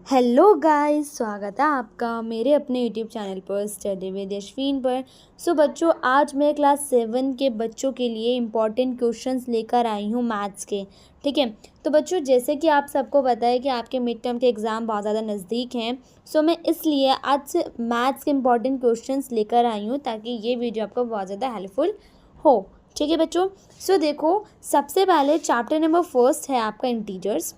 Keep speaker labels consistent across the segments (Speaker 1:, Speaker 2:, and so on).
Speaker 1: Hello guys, स्वागत है आपका मेरे अपने यूट्यूब चैनल पर स्टडी विद यशवीन पर। सो बच्चों, आज मैं क्लास 7 के बच्चों के लिए इम्पॉर्टेंट क्वेश्चंस लेकर आई हूँ मैथ्स के। ठीक है, तो बच्चों जैसे कि आप सबको पता है कि आपके मिड टर्म के एग्ज़ाम बहुत ज़्यादा नज़दीक हैं। सो मैं इसलिए आज से मैथ्स के इम्पॉर्टेंट क्वेश्चंस लेकर आई हूँ ताकि ये वीडियो आपको बहुत ज़्यादा हेल्पफुल हो। ठीक है बच्चों, सो देखो, सबसे पहले चैप्टर नंबर फर्स्ट है आपका इंटीजर्स,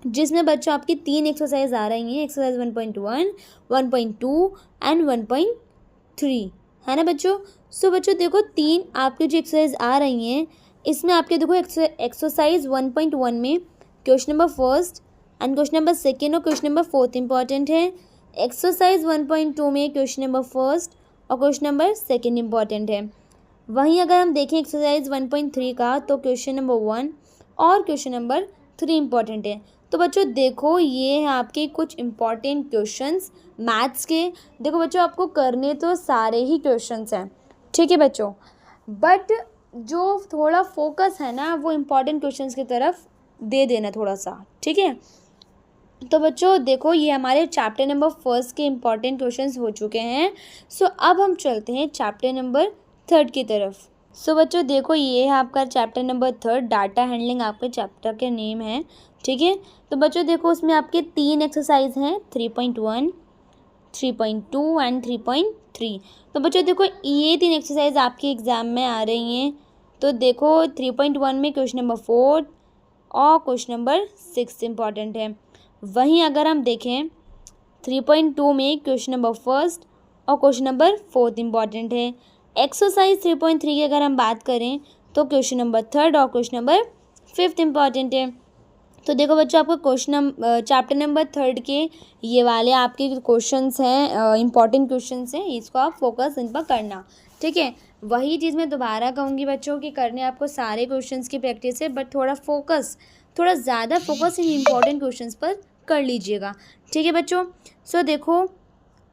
Speaker 1: जिसमें बच्चों आपकी 3 एक्सरसाइज आ रही हैं, एक्सरसाइज 1.1, 1.2 एंड 1.3, है ना बच्चों। सो बच्चों देखो, 3 आपकी जो एक्सरसाइज आ रही हैं, इसमें आपके देखो एक्सरसाइज 1.1 में question number first and question number second और क्वेश्चन नंबर फोर्थ इंपॉर्टेंट है। एक्सरसाइज 1.2 में क्वेश्चन नंबर फर्स्ट और क्वेश्चन नंबर सेकेंड इंपॉर्टेंट है। वहीं अगर हम देखें एक्सरसाइज 1.3 का, तो क्वेश्चन नंबर 1 और क्वेश्चन नंबर 3 इंपॉर्टेंट है। तो बच्चों देखो, ये हैं आपके कुछ इम्पॉर्टेंट क्वेश्चंस मैथ्स के। देखो बच्चों, आपको करने तो सारे ही क्वेश्चंस हैं, ठीक है बच्चों, बट जो थोड़ा फोकस है ना, वो इम्पॉर्टेंट क्वेश्चंस की तरफ दे देना थोड़ा सा, ठीक है। तो बच्चों देखो, ये हमारे चैप्टर नंबर फर्स्ट के इम्पॉर्टेंट क्वेश्चंस हो चुके हैं। सो अब हम चलते हैं चैप्टर नंबर थर्ड की तरफ। सो बच्चों देखो, ये है आपका chapter number third, data handling आपके चैप्टर के नेम है, ठीक है। तो बच्चों देखो, उसमें आपके 3 एक्सरसाइज हैं, 3.1, 3.2 एंड 3.3। तो बच्चों देखो, ये 3 एक्सरसाइज आपके एग्ज़ाम में आ रही हैं। तो देखो 3.1 में क्वेश्चन नंबर 4 और क्वेश्चन नंबर 6 इंपॉर्टेंट है। वहीं अगर हम देखें 3.2 में क्वेश्चन नंबर फर्स्ट और क्वेश्चन नंबर फोर्थ इंपॉर्टेंट है। एक्सरसाइज 3.3 की अगर हम बात करें, तो क्वेश्चन नंबर थर्ड और क्वेश्चन नंबर फिफ्थ इंपॉर्टेंट है। तो देखो बच्चों, आपको चैप्टर नंबर थर्ड के ये वाले आपके क्वेश्चंस हैं, इंपॉर्टेंट क्वेश्चंस हैं, इसको आप फोकस इन पर करना, ठीक है। वही चीज़ मैं दोबारा कहूँगी बच्चों कि करने आपको सारे क्वेश्चंस की प्रैक्टिस है, बट थोड़ा ज़्यादा फोकस इन इंपॉर्टेंट क्वेश्चंस पर कर लीजिएगा, ठीक है बच्चों। सो देखो,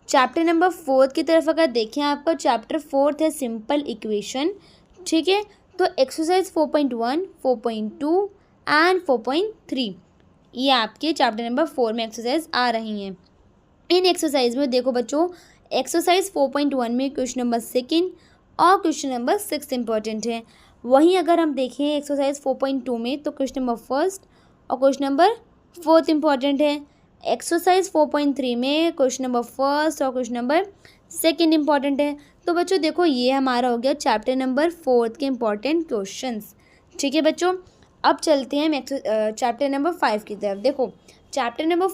Speaker 1: चैप्टर नंबर फोर्थ की तरफ अगर देखें, आपका चैप्टर फोर्थ है सिंपल इक्वेशन, ठीक है। तो एक्सरसाइज 4.1, 4.2 एंड 4.3 ये आपके चैप्टर नंबर 4 में एक्सरसाइज आ रही हैं। इन एक्सरसाइज में देखो बच्चों, एक्सरसाइज 4.1 में क्वेश्चन नंबर सेकेंड और क्वेश्चन नंबर 6 इंपॉर्टेंट है। वहीं अगर हम देखें एक्सरसाइज 4.2 में, तो क्वेश्चन नंबर फर्स्ट और क्वेश्चन नंबर फोर्थ इंपॉर्टेंट है। एक्सरसाइज 4.3 में क्वेश्चन नंबर फर्स्ट और क्वेश्चन नंबर सेकेंड इंपॉर्टेंट है। तो बच्चों देखो, ये हमारा हो गया चैप्टर नंबर फोर्थ के इंपॉर्टेंट क्वेश्चंस, ठीक है बच्चों। अब चलते हैं हम चैप्टर नंबर 5 की तरफ। देखो, चैप्टर नंबर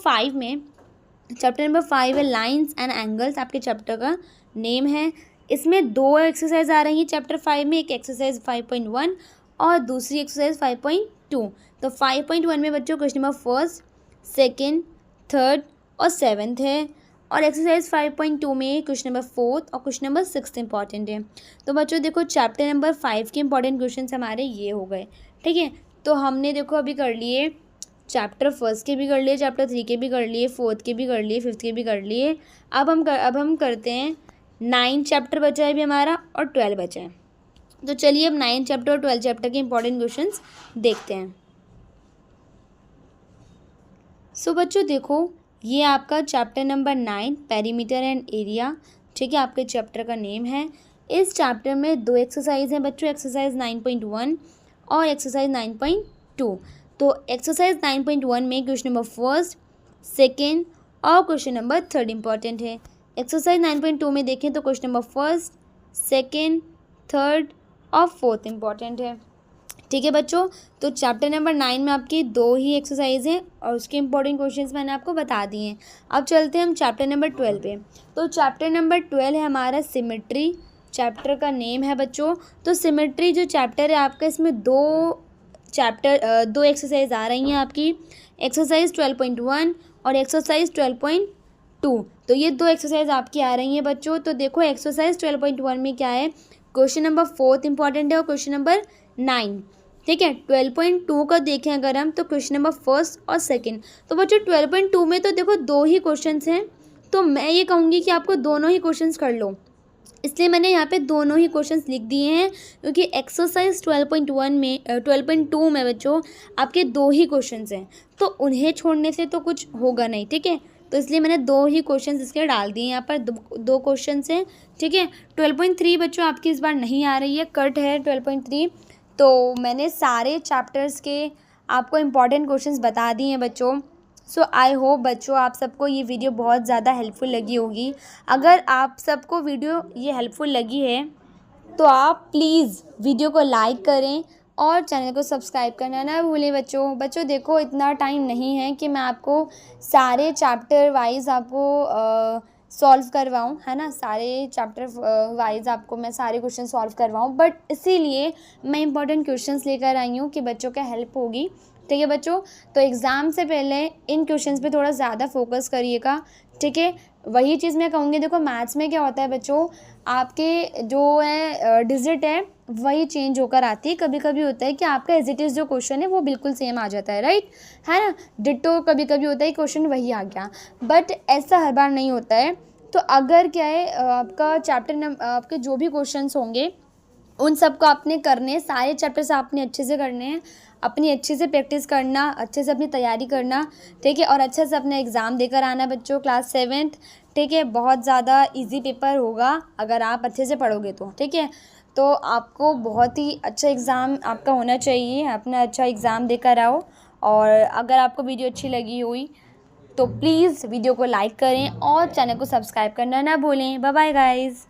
Speaker 1: 5 है लाइंस एंड एंगल्स, आपके चैप्टर का नेम है। इसमें 2 एक्सरसाइज आ रही हैं चैप्टर 5 में, एक एक्सरसाइज 5.1 और दूसरी एक्सरसाइज 5.2। तो 5.1 में बच्चों question number first, second, third और सेवन्थ है, और एक्सरसाइज 5.2 में क्वेश्चन नंबर फोर्थ और क्वेश्चन नंबर 6 इंपॉर्टेंट है। तो बच्चों देखो, चैप्टर नंबर 5 के इंपॉर्टेंट क्वेश्चन हमारे ये हो गए, ठीक है। तो हमने देखो अभी कर लिए चैप्टर फर्स्ट के भी कर लिए, चैप्टर 3 के भी कर लिए, फोर्थ के भी कर लिए, फिफ्थ के भी कर लिए। अब हम करते हैं 9 चैप्टर बचा है अभी हमारा और 12 बचा है। तो चलिए अब 9 चैप्टर और 12 चैप्टर के इंपॉर्टेंट क्वेश्चंस देखते हैं। सो बच्चों देखो, ये आपका chapter number 9 perimeter and area, ठीक है, आपके चैप्टर का नेम है। इस चैप्टर में 2 एक्सरसाइज हैं बच्चों, एक्सरसाइज 9.1 और एक्सरसाइज 9.2। तो एक्सरसाइज 9.1 में क्वेश्चन नंबर फर्स्ट, सेकेंड और क्वेश्चन नंबर थर्ड इंपॉर्टेंट है। एक्सरसाइज 9.2 में देखें तो question number first, second, third और फोर्थ इंपॉर्टेंट है, ठीक है बच्चों। तो चैप्टर नंबर 9 में आपकी 2 ही एक्सरसाइज हैं और उसके इंपॉर्टेंट क्वेश्चंस मैंने आपको बता दिए हैं। अब चलते हैं हम चैप्टर नंबर 12 पे। तो चैप्टर नंबर 12 है हमारा सिमेट्री, चैप्टर का नेम है बच्चों। तो सिमेट्री जो चैप्टर है आपका, इसमें 2 एक्सरसाइज आ रही हैं आपकी, एक्सरसाइज 12.1 और एक्सरसाइज 12.2। तो ये 2 एक्सरसाइज आपकी आ रही हैं बच्चों। तो देखो, एक्सरसाइज 12.1 में क्या है, क्वेश्चन नंबर फोर्थ इंपॉर्टेंट है और क्वेश्चन नंबर 9, ठीक है। 12.2 का देखें अगर हम, तो क्वेश्चन नंबर फर्स्ट और सेकंड। तो बच्चों 12.2 में तो देखो 2 ही क्वेश्चंस हैं, तो मैं ये कहूँगी कि आपको दोनों ही क्वेश्चंस कर लो, इसलिए मैंने यहाँ पे दोनों ही क्वेश्चंस लिख दिए हैं, क्योंकि एक्सरसाइज 12.1 में 12.2 में बच्चों आपके 2 ही क्वेश्चंस हैं, तो उन्हें छोड़ने से तो कुछ होगा नहीं, ठीक है। तो इसलिए मैंने 2 ही क्वेश्चंस इसके डाल दिए यहाँ पर, दो क्वेश्चंस हैं, ठीक है। 12.3 बच्चों आपकी इस बार नहीं आ रही है, कट है 12.3। तो मैंने सारे चैप्टर्स के आपको इम्पॉर्टेंट क्वेश्चंस बता दिए हैं बच्चों। सो आई होप बच्चों आप सबको ये वीडियो बहुत ज़्यादा हेल्पफुल लगी होगी। अगर आप सबको वीडियो ये हेल्पफुल लगी है तो आप प्लीज़ वीडियो को लाइक करें और चैनल को सब्सक्राइब करना ना भूलें बच्चों देखो इतना टाइम नहीं है कि मैं आपको सारे चैप्टर वाइज आपको सॉल्व करवाऊँ, है ना। सारे चैप्टर वाइज आपको मैं सारे क्वेश्चन सॉल्व करवाऊँ, बट इसीलिए मैं इंपॉर्टेंट क्वेश्चंस लेकर आई हूँ कि बच्चों का हेल्प होगी, ठीक है बच्चों। तो एग्ज़ाम से पहले इन क्वेश्चंस पे थोड़ा ज़्यादा फोकस करिएगा, ठीक है। वही चीज़ मैं कहूँगी, देखो मैथ्स में क्या होता है बच्चों, आपके जो है डिजिट है वही चेंज होकर आती है। कभी कभी होता है कि आपका एज इट इज़ जो क्वेश्चन है वो बिल्कुल सेम आ जाता है, राइट, है ना। डिट्टो कभी कभी होता है क्वेश्चन वही आ गया, बट ऐसा हर बार नहीं होता है। तो अगर क्या है आपका आपके जो भी क्वेश्चंस होंगे उन सबको आपने करने, सारे चैप्टर्स आपने अच्छे से करने हैं, अपनी अच्छे से प्रैक्टिस करना, अच्छे से अपनी तैयारी करना, ठीक है। और अच्छे से अपना एग्ज़ाम देकर आना बच्चों, क्लास 7th, ठीक है। बहुत ज़्यादा इजी पेपर होगा अगर आप अच्छे से पढ़ोगे तो, ठीक है। तो आपको बहुत ही अच्छा एग्ज़ाम आपका होना चाहिए, अपना अच्छा एग्ज़ाम देकर आओ। और अगर आपको वीडियो अच्छी लगी हुई तो प्लीज़ वीडियो को लाइक करें और चैनल को सब्सक्राइब करना ना भूलें। Bye bye guys.